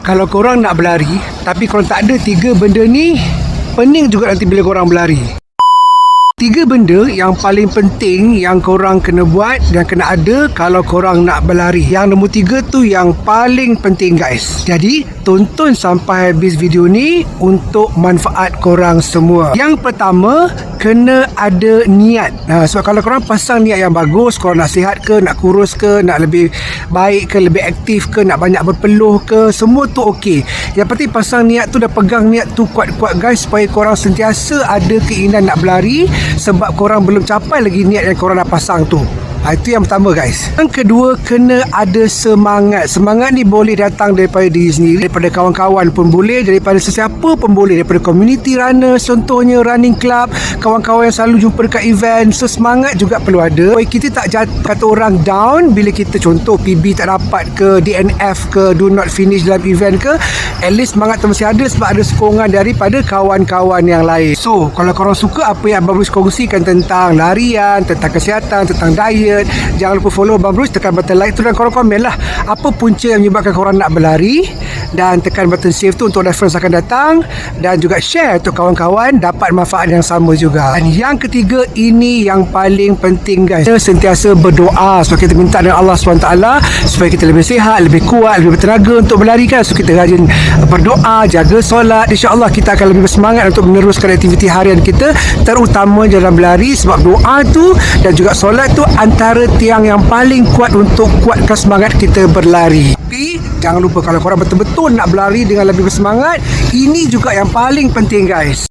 Kalau korang nak berlari tapi korang tak ada 3 benda ni, pening juga nanti bila korang berlari. 3 benda yang paling penting yang korang kena buat dan kena ada kalau korang nak berlari. Yang nombor 3 tu yang paling penting guys. Jadi tonton sampai habis video ni untuk manfaat korang semua. Yang pertama, kena ada niat. Sebab kalau korang pasang niat yang bagus, korang nak sihat ke, nak kurus ke, nak lebih baik ke, lebih aktif ke, nak banyak berpeluh ke, semua tu okey. Yang penting pasang niat tu, dah pegang niat tu kuat-kuat guys, supaya korang sentiasa ada keinginan nak berlari, sebab korang belum capai lagi niat yang korang dah pasang tu. Itu yang pertama guys. Yang kedua, kena ada semangat. Semangat ni boleh datang daripada diri sendiri, daripada kawan-kawan pun boleh, daripada sesiapa pun boleh, daripada community runner contohnya, running club, kawan-kawan yang selalu jumpa dekat event. So semangat juga perlu ada, supaya kita tak jatuh kata orang down bila kita contoh PB tak dapat ke, DNF ke, do not finish dalam event ke. At least semangat tu mesti ada, sebab ada sokongan daripada kawan-kawan yang lain. So kalau korang suka apa yang Abang Bruce kongsikan tentang larian, tentang kesihatan, tentang diet, jangan lupa follow Abang Bruce, tekan button like tu dan korang komen lah apa punca yang menyebabkan korang nak berlari, dan tekan button save tu untuk reference akan datang, dan juga share untuk kawan-kawan dapat manfaat yang sama juga. Dan yang ketiga, ini yang paling penting guys, kita sentiasa berdoa. So kita minta dengan Allah SWT supaya kita lebih sihat, lebih kuat, lebih bertenaga untuk berlari kan. So kita rajin berdoa, jaga solat, insyaAllah kita akan lebih bersemangat untuk meneruskan aktiviti harian kita, terutama dalam berlari. Sebab doa tu dan juga solat tu antara tiang yang paling kuat untuk kuatkan semangat kita berlari. Tapi jangan lupa, kalau korang betul-betul nak berlari dengan lebih bersemangat, ini juga yang paling penting guys.